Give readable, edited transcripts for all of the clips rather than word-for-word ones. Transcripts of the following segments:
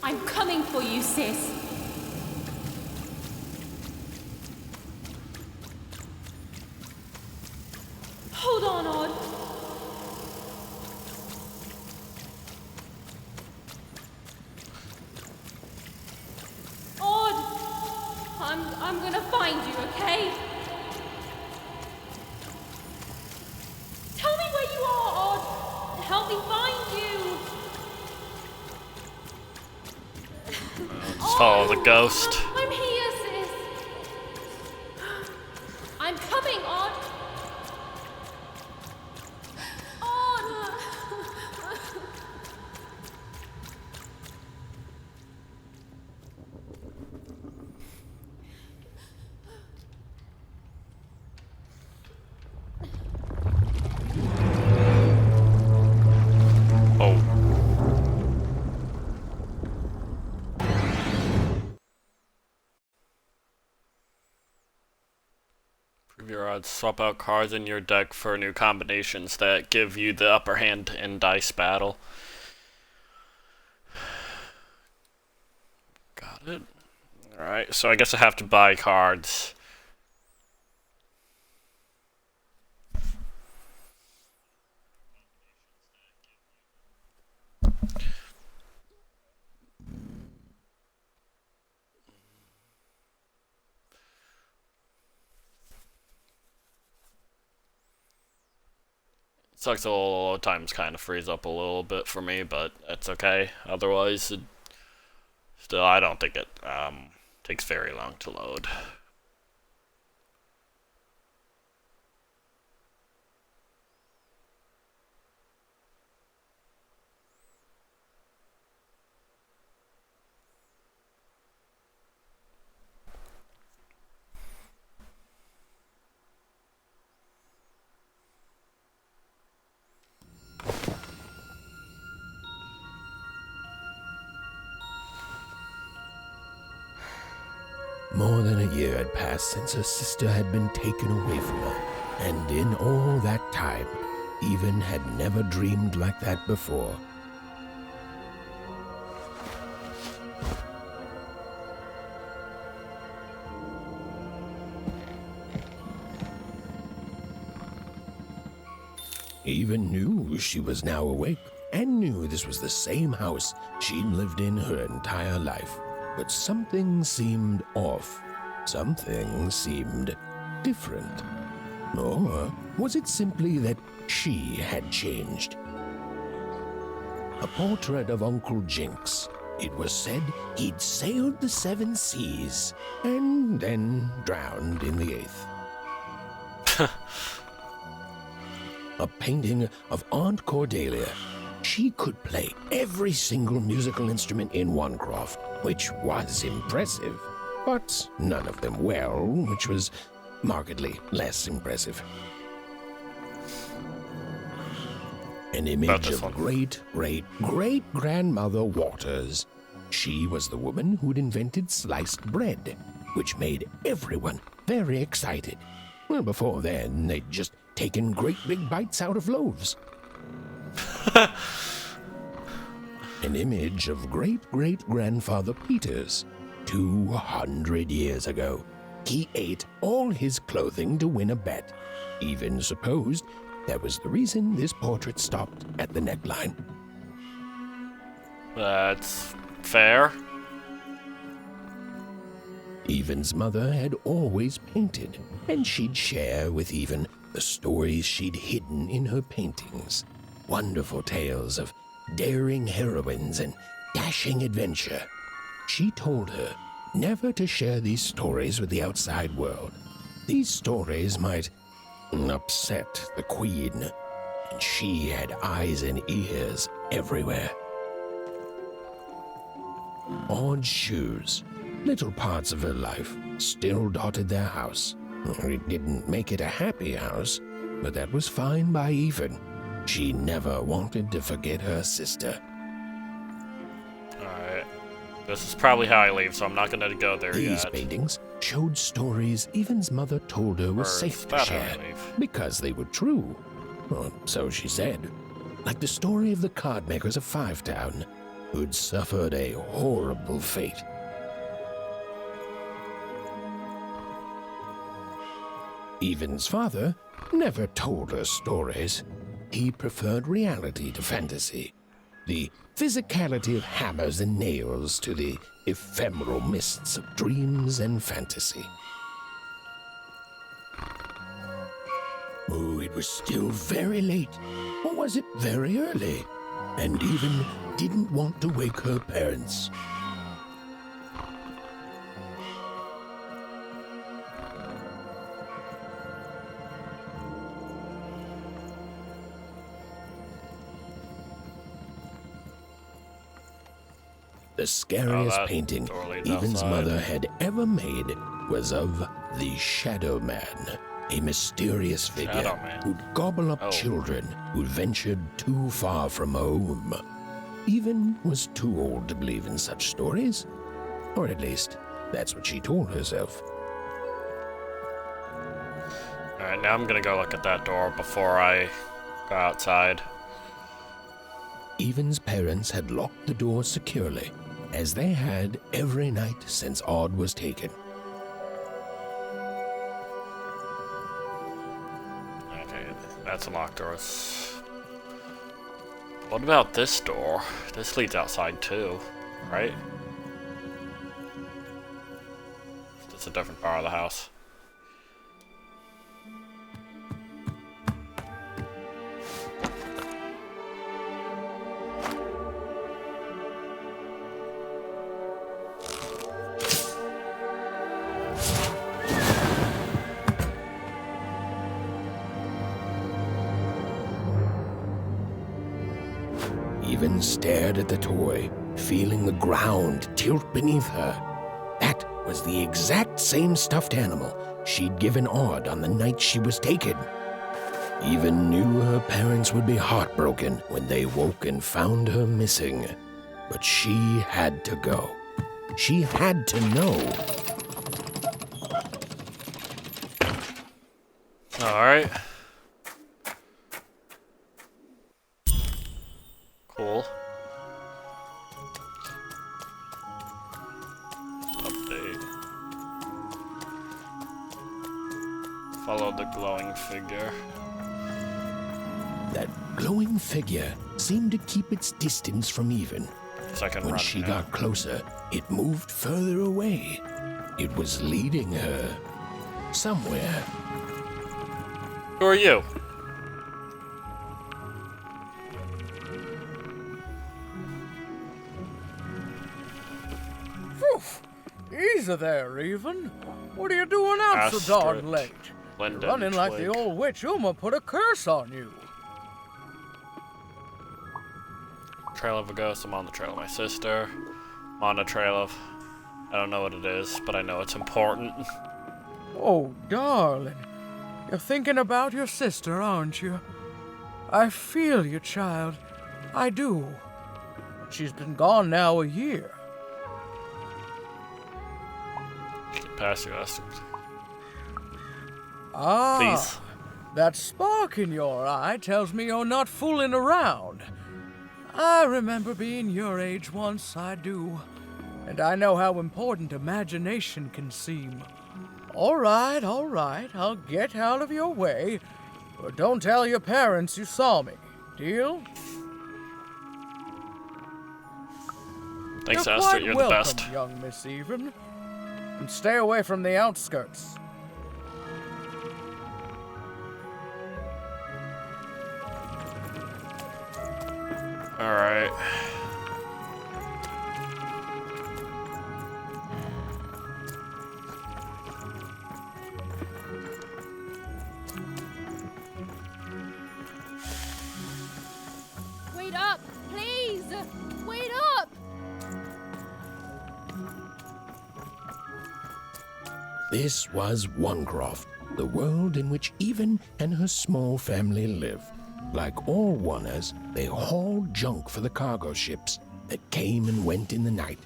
I'm coming for you, sis. Hold on, Odd. Odd! I'm gonna find you, okay? Tell me where you are, Odd. Help me find you. Let's follow the ghost. I'm here, sis. I'm coming, Odd. Odd. Oh. Prove your odds. Swap out cards in your deck for new combinations that give you the upper hand in dice battle. Got it. Alright, so I guess I have to buy cards. Sucks a little load times kind of frees up a little bit for me, but it's okay. Otherwise, still, I don't think it takes very long to load. More than a year had passed since her sister had been taken away from her, and in all that time, Even had never dreamed like that before. Even knew she was now awake, and knew this was the same house she'd lived in her entire life. But something seemed off. Something seemed different. Or was it simply that she had changed? A portrait of Uncle Jinx. It was said he'd sailed the 7 seas and then drowned in the 8th. A painting of Aunt Cordelia. She could play every single musical instrument in Onecroft, which was impressive, but none of them well, which was markedly less impressive. An image of great-great-great-grandmother Waters. She was the woman who'd invented sliced bread, which made everyone very excited. Well, before then, they'd just taken great big bites out of loaves. An image of great-great-grandfather Peters. 200 years ago, he ate all his clothing to win a bet. Even supposed that was the reason this portrait stopped at the neckline. That's fair. Even's mother had always painted, and she'd share with Even the stories she'd hidden in her paintings. Wonderful tales of daring heroines and dashing adventure. She told her never to share these stories with the outside world. These stories might upset the Queen, and she had eyes and ears everywhere. Odd shoes, little parts of her life, still dotted their house. It didn't make it a happy house, but that was fine by Even. She never wanted to forget her sister. Alright. This is probably how I leave, so I'm not gonna go there yet. These paintings showed stories Even's mother told her was safe to share because they were true. Or so she said. Like the story of the card makers of Fivetown. who'd suffered a horrible fate. Evan's father never told her stories. He preferred reality to fantasy, the physicality of hammers and nails to the ephemeral mists of dreams and fantasy. Oh, it was still very late, or was it very early? And Even didn't want to wake her parents. The scariest painting Evan's mother had ever made was of the Shadow Man, a mysterious figure who'd gobble up children who'd ventured too far from home. Even was too old to believe in such stories, or at least that's what she told herself. Alright, now I'm gonna go look at that door before I go outside. Evan's parents had locked the door securely, as they had every night since Odd was taken. Okay, that's a locked door. What about this door? This leads outside too, right? It's a different part of the house. Even stared at the toy, feeling the ground tilt beneath her. That was the exact same stuffed animal she'd given Odd on the night she was taken. Even knew her parents would be heartbroken when they woke and found her missing. But she had to go. She had to know. Alright. Cool. Update. Follow the glowing figure. That glowing figure seemed to keep its distance from Even. When she got closer, it moved further away. It was leading her somewhere. Who are you? Easy there, Even. What are you doing out so darn late? Running like the old witch Uma put a curse on you. Trail of a ghost. I'm on the trail of my sister. I'm on the trail of... I don't know what it is, but I know it's important. Oh, darling. You're thinking about your sister, aren't you? I feel you, child. I do. She's been gone now a year. Get past you, Esther. Ah, Please. That spark in your eye tells me you're not fooling around. I remember being your age once, I do. And I know how important imagination can seem. All right, I'll get out of your way. But don't tell your parents you saw me. Deal? Thanks, You're Esther. quite You're welcome, the best. Young Miss Even. And stay away from the outskirts. Alright. Wait up, please! Wait up! This was Onecroft, the world in which Even and her small family lived. Like all Oners, they hauled junk for the cargo ships that came and went in the night.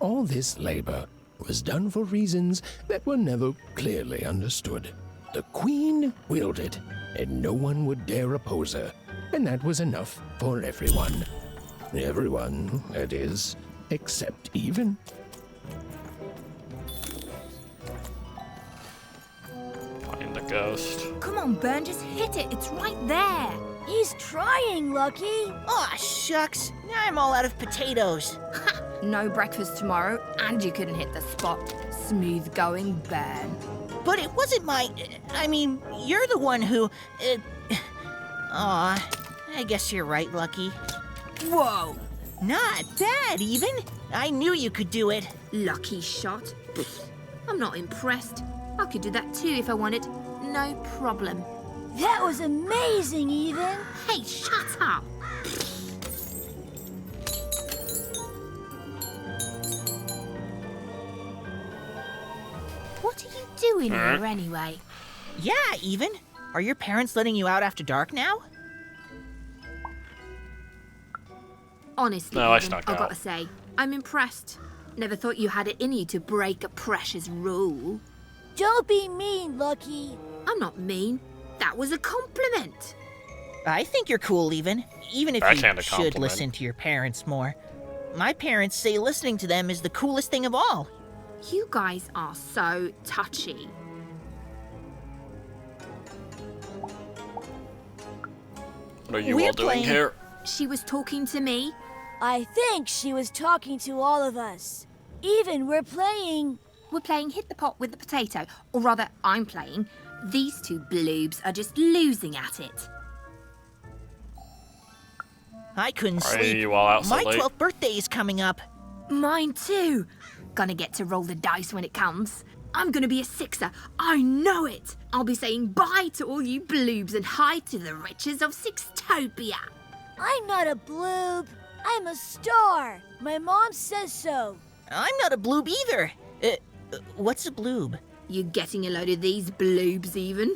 All this labor was done for reasons that were never clearly understood. The Queen willed it, and no one would dare oppose her, and that was enough for everyone. Everyone, that is, except Even. Find the ghost. Come on, Burn, just hit it. It's right there. He's trying, Lucky. Aw, shucks. Now I'm all out of potatoes. No breakfast tomorrow, and you couldn't hit the spot. Smooth going, Burn. But it wasn't my... I mean, you're the one who... Aw, I guess you're right, Lucky. Whoa! Not bad, Even. I knew you could do it. Lucky shot. Pfft, I'm not impressed. I could do that too if I wanted. No problem. That was amazing, Even. Hey, shut up! What are you doing here anyway? Yeah, Even. Are your parents letting you out after dark now? Honestly, No, I Even, snuck I've out. got to say, I'm impressed. Never thought you had it in you to break a precious rule. Don't be mean, Lucky. I'm not mean. That was a compliment. I think you're cool, Even if you Backhanded should compliment. listen to your parents more. My parents say listening to them is the coolest thing of all. You guys are so touchy. What are you We're all doing playing- here? She was talking to me. I think she was talking to all of us. Even we're playing. We're playing Hit the Pot with the Potato. Or rather, I'm playing. These two bloobs are just losing at it. I couldn't Why are sleep. you all out so My late? 12th birthday is coming up. Mine too. Gonna get to roll the dice when it comes. I'm gonna be a sixer. I know it. I'll be saying bye to all you bloobs and hi to the riches of Sixtopia. I'm not a bloob. I'm a star. My mom says so. I'm not a bloob either. What's a bloob? You getting a load of these bloobs even?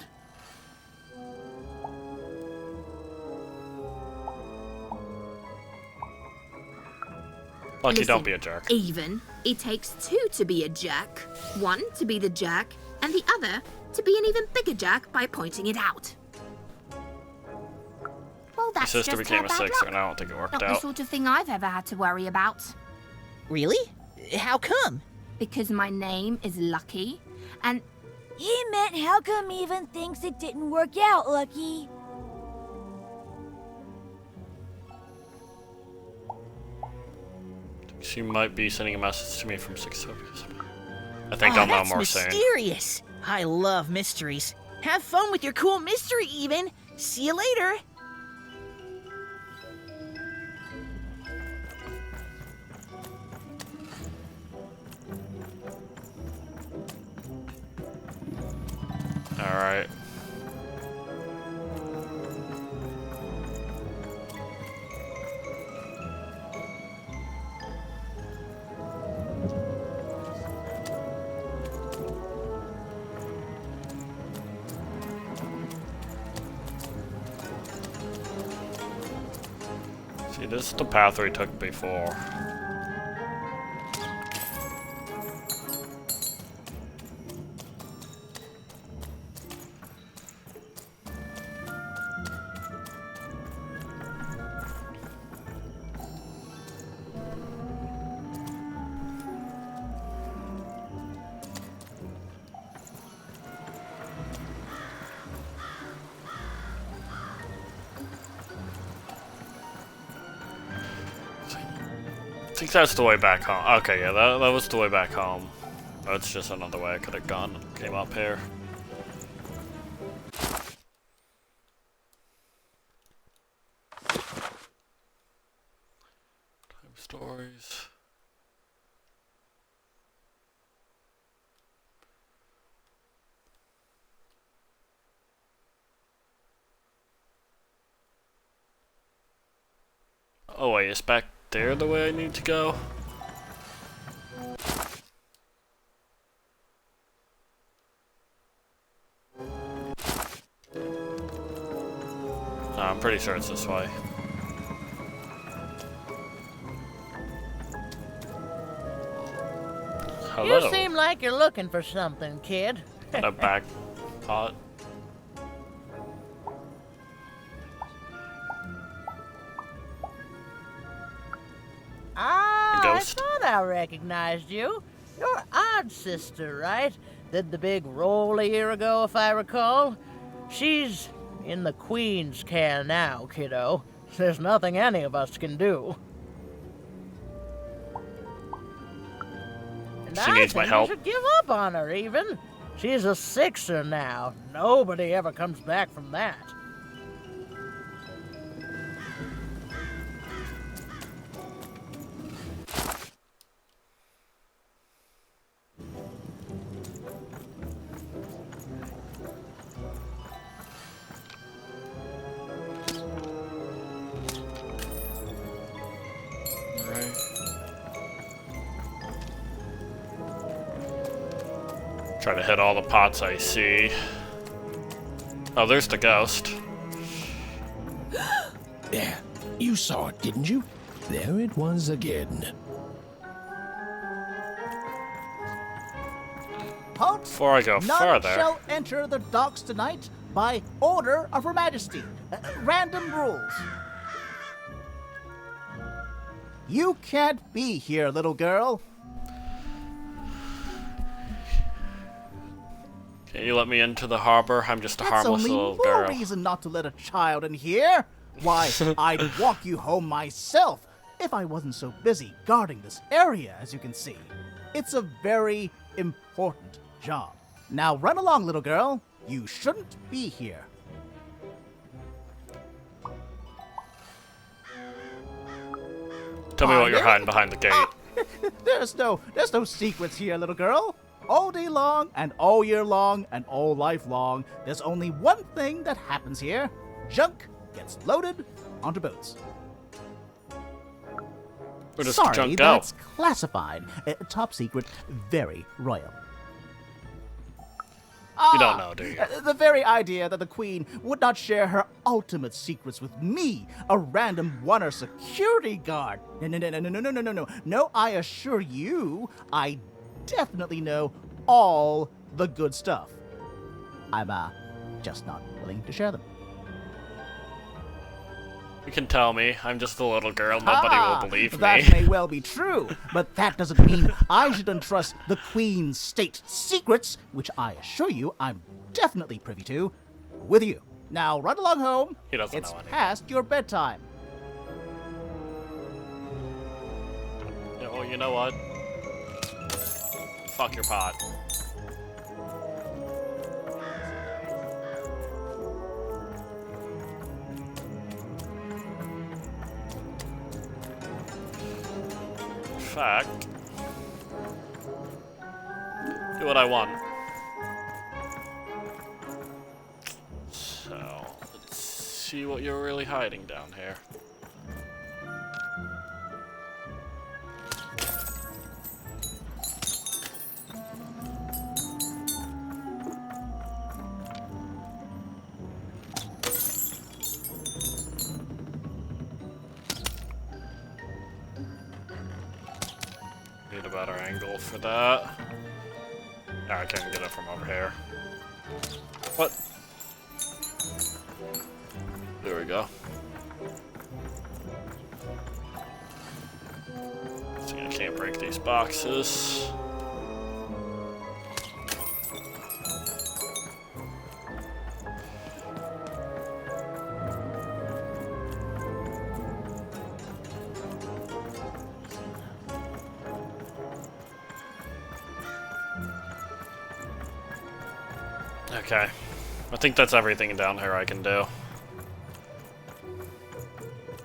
Lucky, don't Listen, be a jerk. Even, it takes two to be a jerk. One to be the jerk, and the other to be an even bigger jerk by pointing it out. Well, My that's sister just became her a bad sixer, luck. and I don't think it worked Not the out. sort of thing I've ever had to worry about. Really? How come? Because my name is Lucky, and He meant how come Even thinks it didn't work out, Lucky? She might be sending a message to me from Sixtopia. I think Aw, I'll know that's more soon. mysterious. I love mysteries. Have fun with your cool mystery, Even. See you later. Alright. See, this is the path we took before. I think that's the way back home. Okay, yeah, that was the way back home. That's just another way I could have gone and came up here. Time stories. Oh wait, it's back there the way I need to go? No, I'm pretty sure it's this way. Hello. You seem like you're looking for something, kid. And a back pot. ghost. I thought I recognized you. You're Odd Sister, right? Did the big roll a year ago, if I recall. She's in the Queen's care now, kiddo. There's nothing any of us can do. And She needs my help. You should give up on her, even. She's a sixer now. Nobody ever comes back from that. Try to hit all the pots I see. Oh, there's the ghost. There, you saw it, didn't you? There it was again. Halt! Before I go None further, shall enter the docks tonight by order of Her Majesty. Random rules. You can't be here, little girl. can you let me into the harbor? I'm just a That's harmless only little more girl. reason not to let a child in here. Why, I'd walk you home myself if I wasn't so busy guarding this area, as you can see. It's a very important job. Now run along, little girl. You shouldn't be here. Tell me what you're hiding behind the gate. There's no secrets here, little girl. All day long and all year long and all life long, there's only one thing that happens here. Junk gets loaded onto boats. Where does the Sorry, junk go? that's classified. Top secret, very royal. You don't know, do you? The very idea that the Queen would not share her ultimate secrets with me, a random one-er security guard. No. No, I assure you, I definitely know all the good stuff. I'm, just not willing to share them. You can tell me. I'm just a little girl. Nobody will believe me. That may well be true, but that doesn't mean I should entrust the Queen's state secrets, which I assure you I'm definitely privy to, with you. Now run along home. He doesn't It's know anything. past your bedtime. Yeah, well, you know what? Fuck your pot. In fact, do what I want. So, let's see what you're really hiding down here. Need a better angle for that. I can't get it from over here. What? There we go. See, I can't break these boxes. Okay. I think that's everything down here I can do.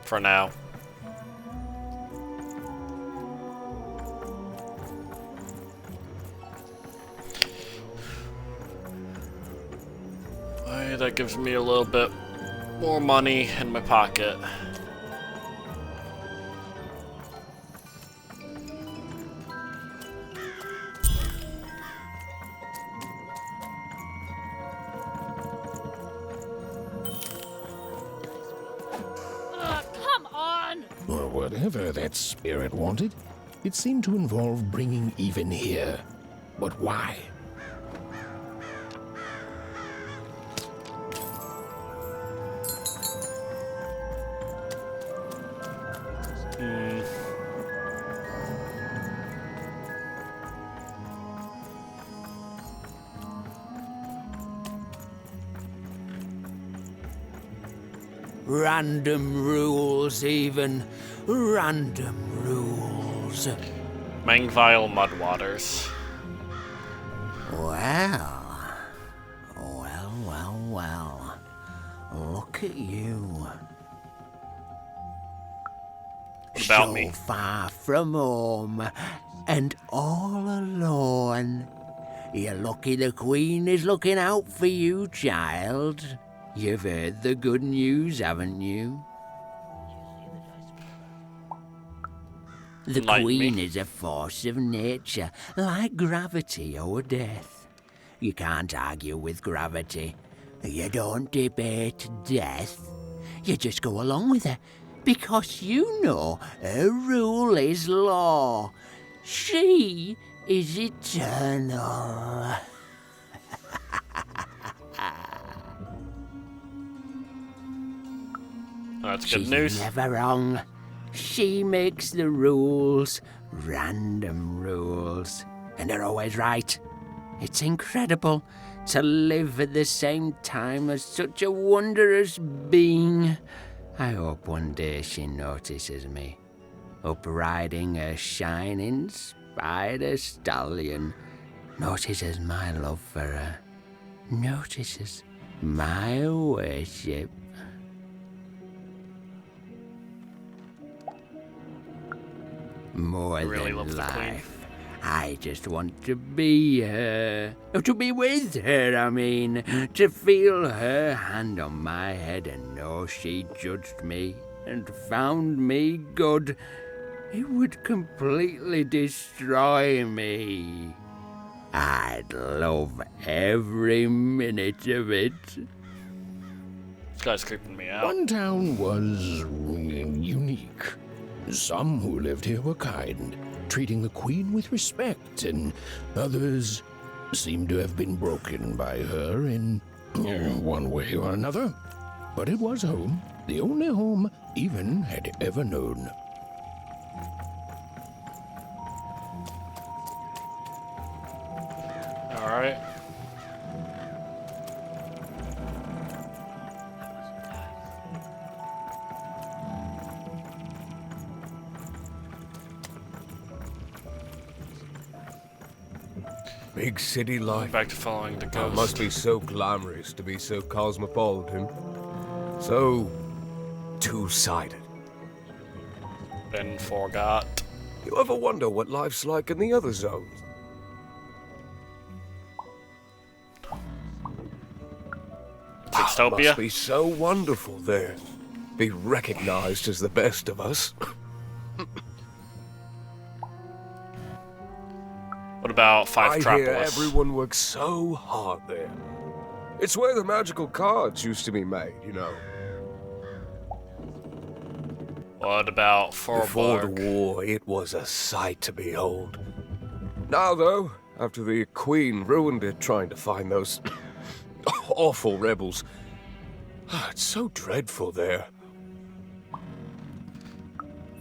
For now. Well, that gives me a little bit more money in my pocket. Come on! Or whatever that spirit wanted. It seemed to involve bringing even here. But why? Random rules, even. Random rules. Mangvile Mudwaters. Well. Well. Look at you. What about so me? Far from home and all alone. You're lucky the Queen is looking out for you, child. You've heard the good news, haven't you? The Enlighten Queen me. is a force of nature, like gravity or death. You can't argue with gravity. You don't debate death. You just go along with her, because you know her rule is law. She is eternal. That's good She's news. never wrong. She makes the rules, random rules, and they're always right. It's incredible to live at the same time as such a wondrous being. I hope one day she notices me, up riding a shining spider stallion, notices my love for her, notices my worship. More really than loves the Queen. life. I just want to be her. To be with her, I mean. To feel her hand on my head and know she judged me and found me good. It would completely destroy me. I'd love every minute of it. This guy's creeping me out. One town was unique. Some who lived here were kind, treating the Queen with respect, and others seemed to have been broken by her in one way or another. But it was home, the only home Even had ever known. Alright. Big city life. Back to following the It ghost. must be so glamorous to be so cosmopolitan. So two-sided. Been forgot. You ever wonder what life's like in the other zones? Sixtopia? Must be so wonderful there. Be recognized as the best of us. What about Five I hear Trapolis? everyone works so hard there. It's where the magical cards used to be made, you know. What about Before Forborg? the war, it was a sight to behold. Now, though, after the Queen ruined it trying to find those awful rebels, it's so dreadful there.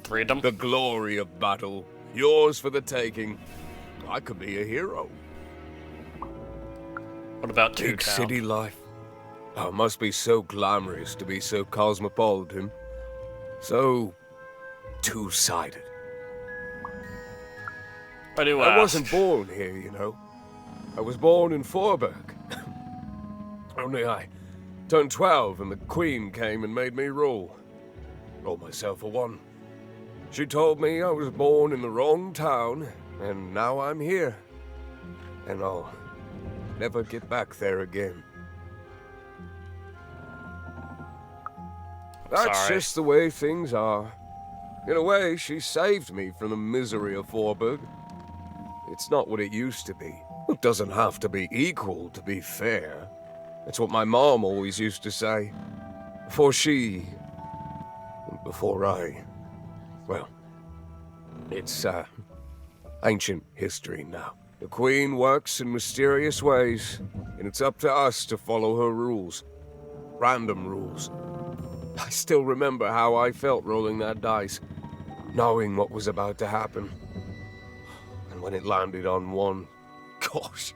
Freedom? The glory of battle, yours for the taking. I could be a hero. What about Big Two-Town? city life. Oh, it must be so glamorous to be so cosmopolitan. So two-sided. Why do you I ask? wasn't born here, you know. I was born in Forberg. Only I turned 12 and the Queen came and made me rule. Rolled myself a one. She told me I was born in the wrong town, and now I'm here. And I'll never get back there again. That's Sorry. just the way things are. In a way, she saved me from the misery of Forberg. It's not what it used to be. It doesn't have to be equal to be fair. That's what my mom always used to say. Before she... before I... well, it's, ancient history now. The Queen works in mysterious ways, and it's up to us to follow her rules. Random rules. I still remember how I felt rolling that dice, knowing what was about to happen. And when it landed on one, gosh.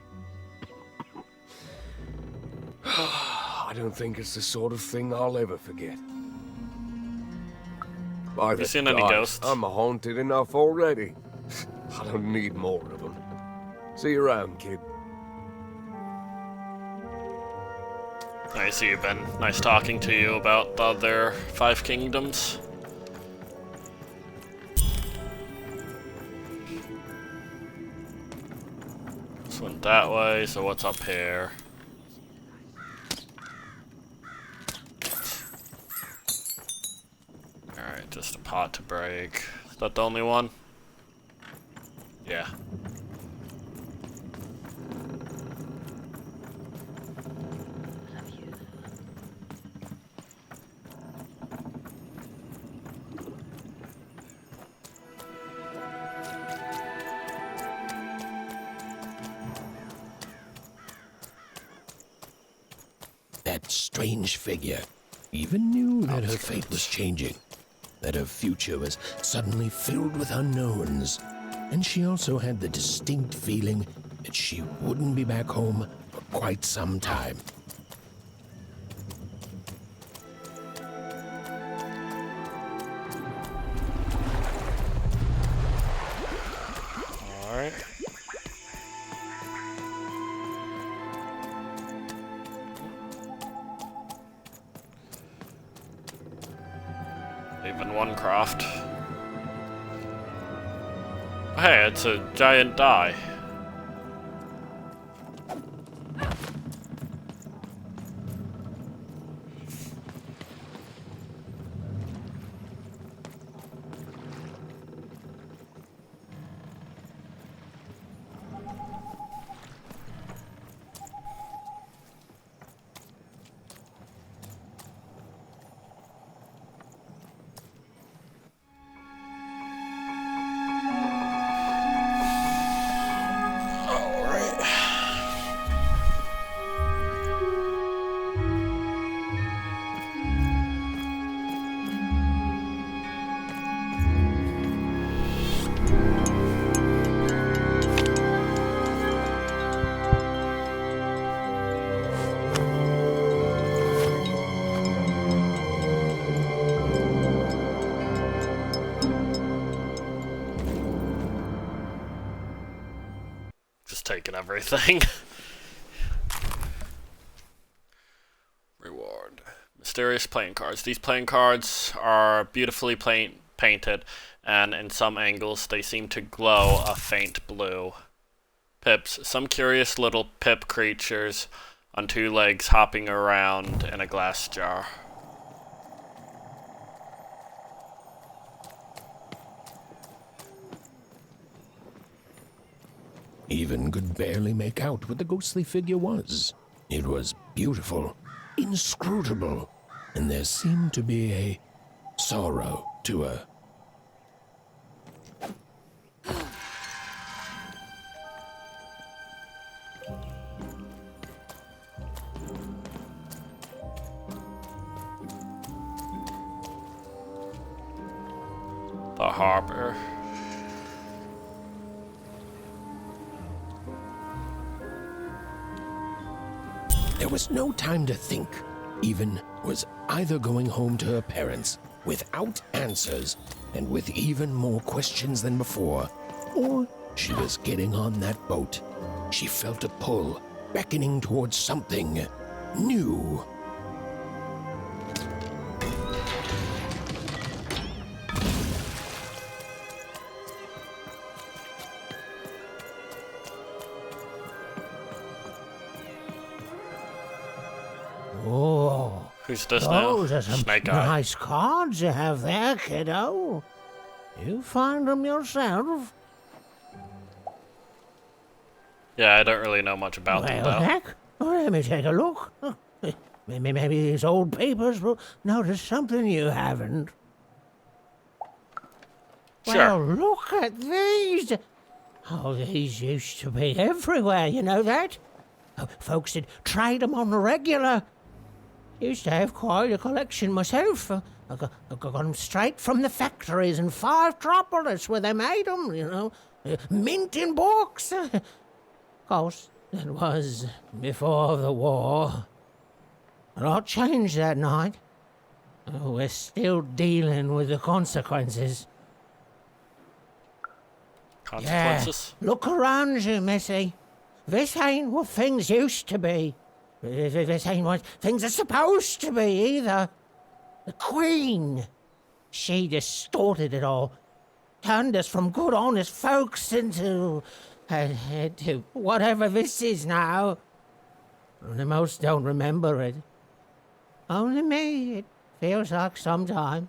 I don't think it's the sort of thing I'll ever forget. By you the seen any gods, ghosts? I'm haunted enough already. I don't need more of them. See you around, kid. I see you've been nice talking to you about the other 5 kingdoms. This went that way, so what's up here? Alright, just a pot to break. Is that the only one? Yeah. That strange figure even knew that her fate was changing, that her future was suddenly filled with unknowns, and she also had the distinct feeling that she wouldn't be back home for quite some time. Alright. Even one craft. Hey, it's a giant die. Taking everything. Reward. Mysterious playing cards. These playing cards are beautifully painted, and in some angles they seem to glow a faint blue. Pips. Some curious little pip creatures on 2 legs hopping around in a glass jar. Even could barely make out what the ghostly figure was. It was beautiful, inscrutable, and there seemed to be a sorrow to her. The harbor. There was no time to think. Even was either going home to her parents without answers and with even more questions than before, or she was getting on that boat. She felt a pull, beckoning towards something new. Oh, Who's this now? those are some Snake Eye. nice cards you have there, kiddo. You find them yourself? Yeah, I don't really know much about them Well, though. heck, let me take a look. Maybe these old papers will notice something you haven't. Sure. Well, look at these. Oh, these used to be everywhere, you know that? Oh, folks would trade them on the regular. Used to have quite a collection myself. I got them straight from the factories in 5 Tropolis where they made them, you know. Mint in books. Of course, that was before the war. A lot changed that night. We're still dealing with the consequences. Consequences? Yeah. Look around you, Missy. This ain't what things used to be. This ain't what things are supposed to be, either. The Queen. She distorted it all. Turned us from good, honest folks into whatever this is now. Only most don't remember it. Only me, it feels like sometimes.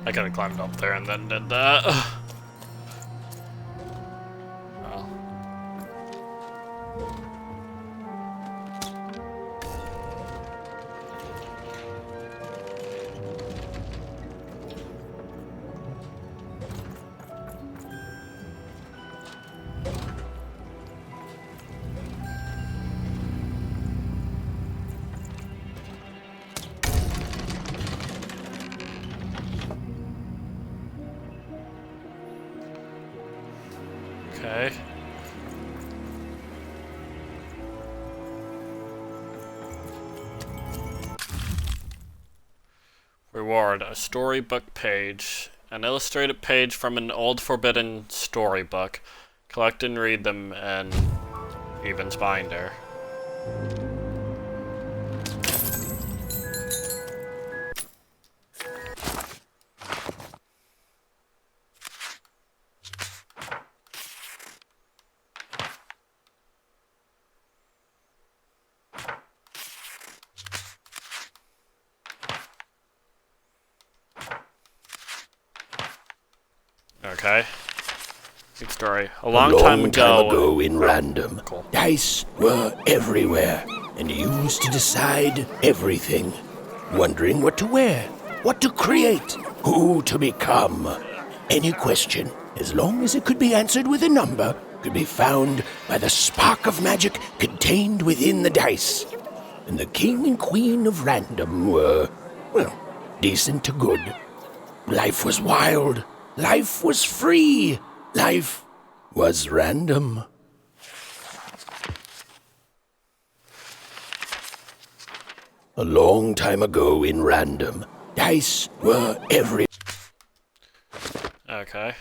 I could have climbed up there and then did that. Well. Okay. Reward, a storybook page. An illustrated page from an old forbidden storybook. Collect and read them in Eben's binder. Okay. Good story. A long time ago in Random, dice were everywhere, and you used to decide everything. Wondering what to wear, what to create, who to become. Any question, as long as it could be answered with a number, could be found by the spark of magic contained within the dice. And the king and queen of Random were, well, decent to good. Life was wild. Life was free. Life was random. A long time ago in Random, dice were every... Okay.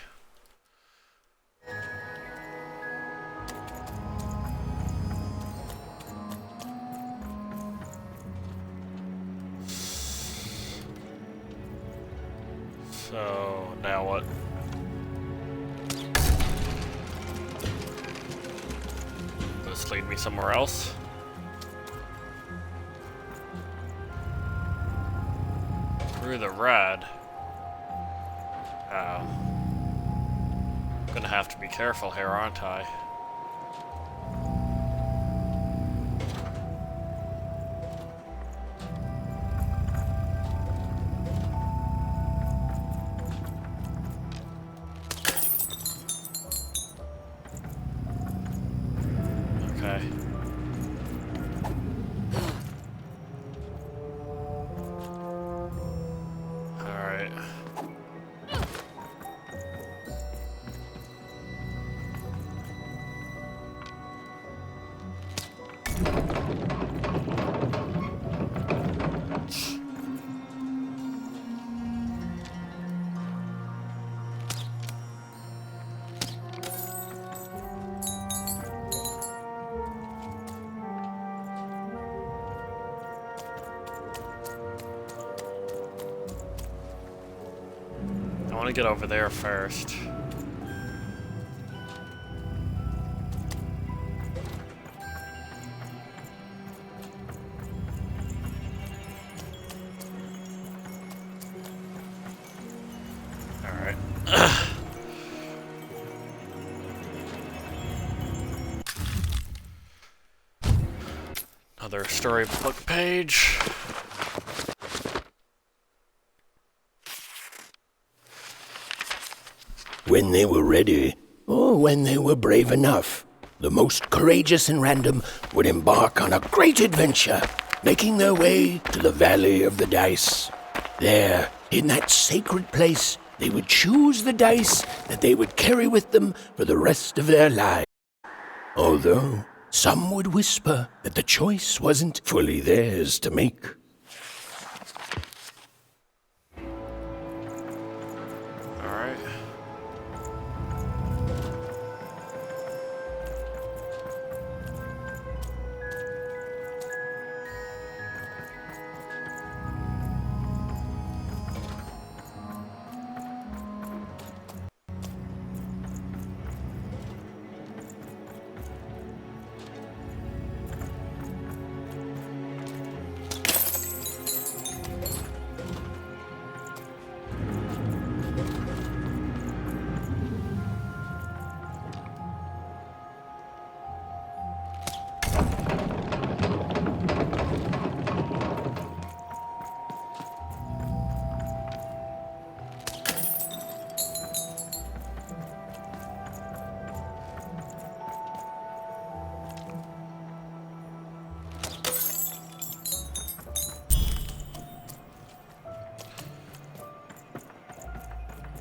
So, now what? Will this lead me somewhere else? Through the red. Oh. I'm gonna have to be careful here, aren't I? Okay. Alright. I want to get over there first. Alright. Another storybook page. when they were ready, or when they were brave enough, the most courageous and random would embark on a great adventure, making their way to the Valley of the Dice. There, in that sacred place, they would choose the dice that they would carry with them for the rest of their lives. Although some would whisper that the choice wasn't fully theirs to make. Alright.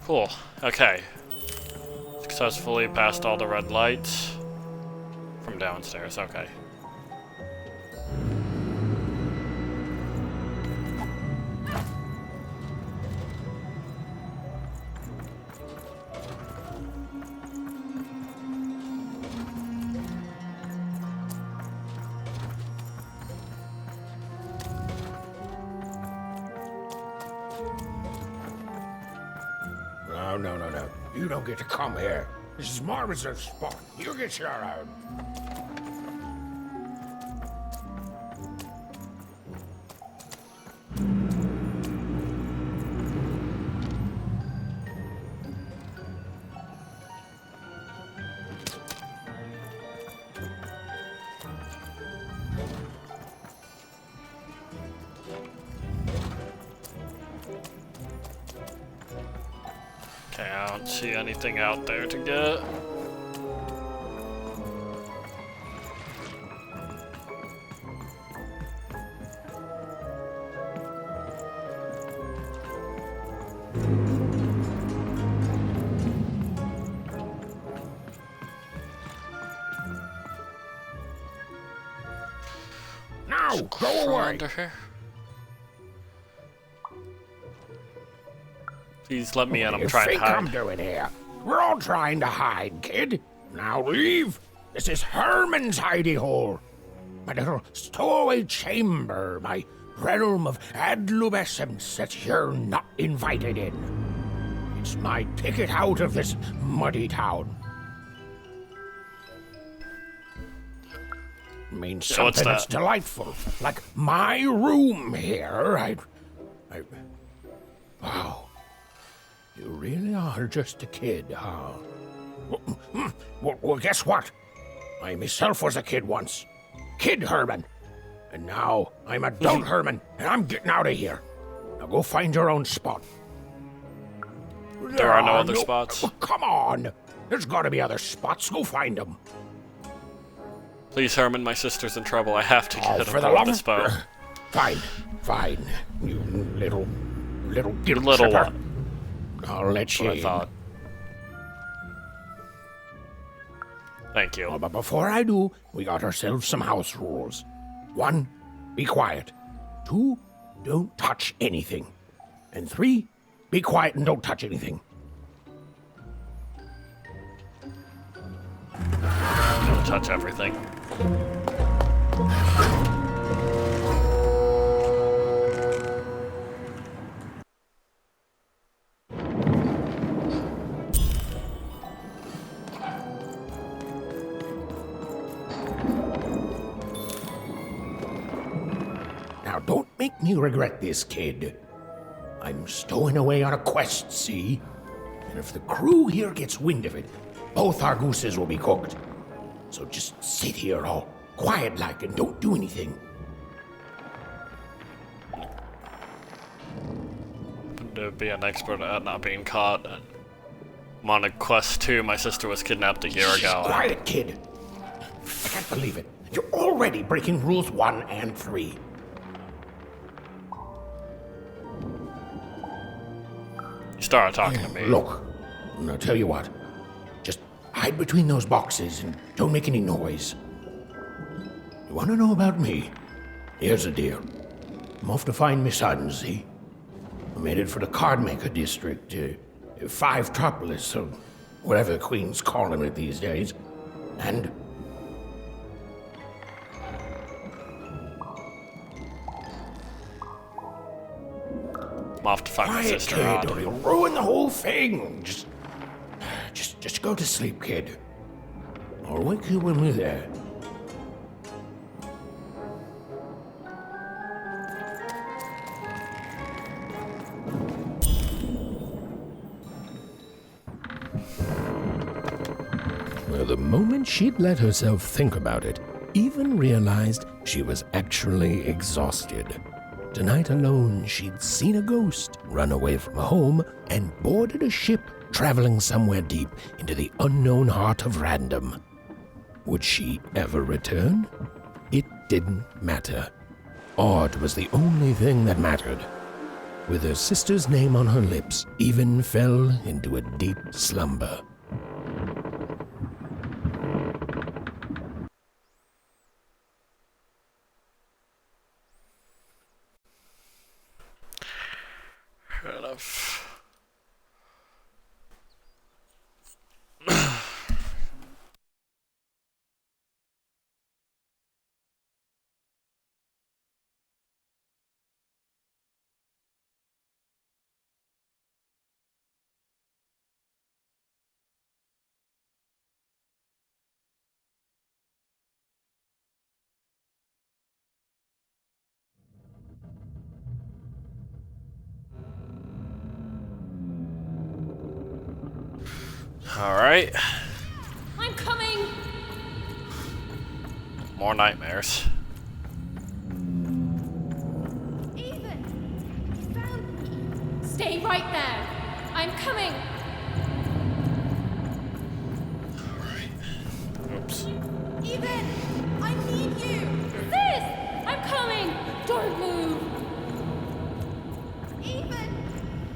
Cool. Okay. Successfully passed all the red lights from downstairs. Okay. No. You don't get to come here. This is my reserved spot. You get your own. Okay, I don't see anything out there to get. Now, go away. Under here. Please let me in. I'm trying to hide. I'm doing here. We're all trying to hide, kid. Now leave. This is Herman's hidey hole. My little stowaway chamber, my realm of adolescence that you're not invited in. It's my ticket out of this muddy town. Means Yeah, what's something that's that? delightful, like my room here. I. Wow. You really are just a kid, huh? Well, guess what? I myself was a kid once. Kid Herman. And now I'm adult Herman, and I'm getting out of here. Now go find your own spot. There are no other spots. Oh, come on. There's got to be other spots. Go find them. Please, Herman, my sister's in trouble. I have to get For the aboard love this boat. Fine. You little guilt Little tripper. what? I'll let That's you what I in. thought. Thank you. Oh, but before I do, we got ourselves some house rules. 1, be quiet. 2, don't touch anything. And 3, be quiet and don't touch anything. Don't touch everything. Now, don't make me regret this, kid. I'm stowing away on a quest, see? And if the crew here gets wind of it, both our gooses will be cooked. So just sit here all quiet-like and don't do anything. To be an expert at not being caught. I'm on a quest 2. My sister was kidnapped a year ago. Quiet, kid. I can't believe it. You're already breaking rules 1 and 3. You started talking to me. Look, I'll tell you what. Just hide between those boxes and don't make any noise. You want to know about me? Here's the deal. I'm off to find Miss Hudson, see? I'm headed for the Cardmaker District, 5-tropolis, or whatever the Queen's calling it these days. And... I'm off to find my quiet, sister. kid, or you'll ruin the whole thing. Just go to sleep, kid. I'll wake you when we're there. Well, the moment she'd let herself think about it, even realized she was actually exhausted. Tonight alone, she'd seen a ghost, run away from home, and boarded a ship traveling somewhere deep into the unknown heart of random. Would she ever return? It didn't matter. Odd was the only thing that mattered. With her sister's name on her lips, Even fell into a deep slumber. Fair enough. Alright. I'm coming! More nightmares. Even! You found me! Stay right there! I'm coming! Alright. Oops. Even! I need you! Sis! I'm coming! Don't move! Even!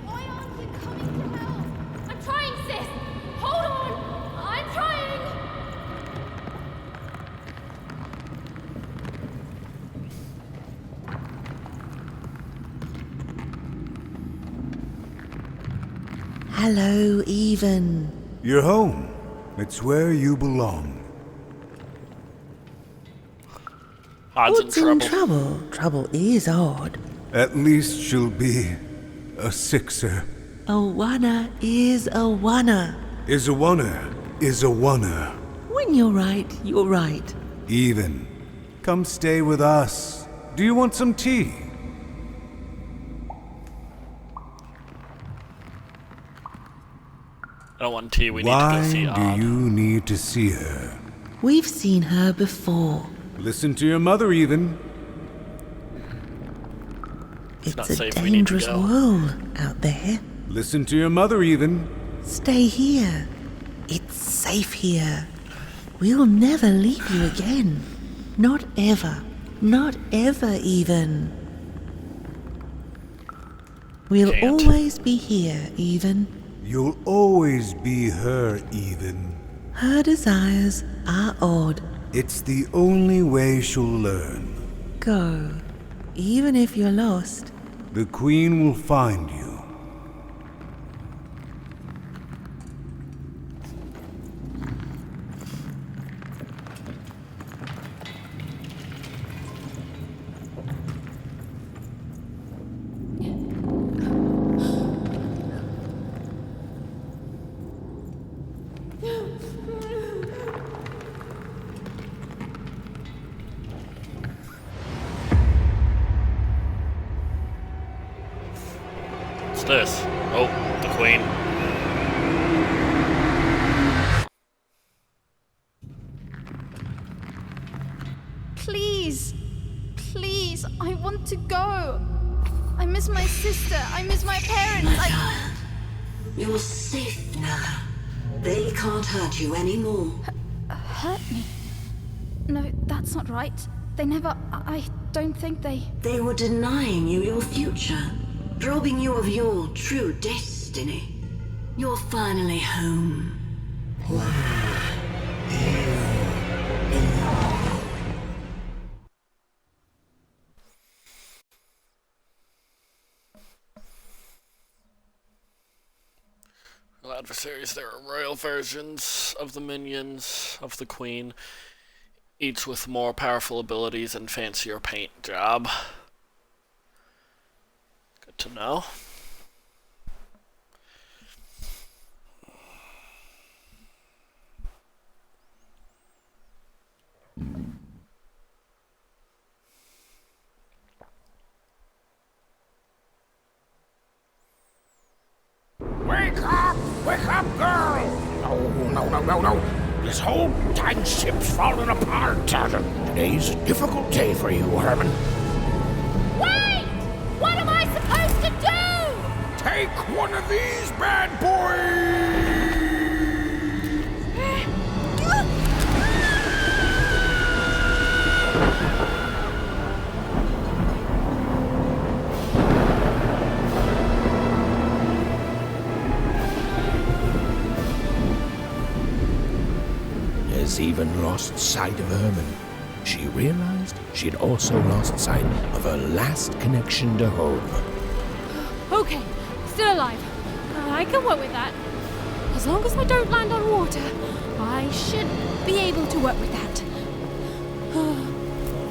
Why aren't you coming to help? I'm trying, sis! Hold on! I'm trying! Hello, Even. You're home. It's where you belong. Odd's What's in trouble? Trouble is odd. At least she'll be a sixer. A wanna is a wanna. Is a wanna. Is a wanna. When you're right, you're right. Even. Come stay with us. Do you want some tea? I don't want tea. We need to Why go see do Odd. you need to see her? We've seen her before. Listen to your mother, Even. It's not a safe, we need to dangerous go. world out there. Listen to your mother, Even. Stay here. It's safe here. We'll never leave you again. Not ever. Not ever, Even. We'll Can't. always be here, Even. You'll always be her, Even. Her desires are odd. It's the only way she'll learn. Go. Even if you're lost. The Queen will find you. What's this? Oh, the Queen. Please! Please! I want to go! I miss my sister. I miss my parents. You're safe now. They can't hurt you anymore. Hurt me? No, that's not right. They never... I don't think they... They were denying you your future, robbing you of your true destiny. You're finally home. Well, adversaries, there are royal versions of the minions of the queen, each with more powerful abilities and fancier paint job. Good to know. Wake up, girl! No. This whole dang ship's falling apart. Today's a difficult day for you, Herman. Wait! What am I supposed to do? Take one of these bad boys! Has even lost sight of Herman. She realized she'd also lost sight of her last connection to home. Okay, still alive. I can work with that. As long as I don't land on water, I should be able to work with that.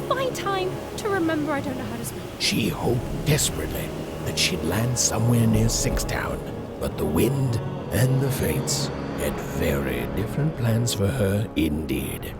Find time to remember I don't know how to swim. She hoped desperately that she'd land somewhere near Sixtown, but the wind and the fates had very different plans for her indeed.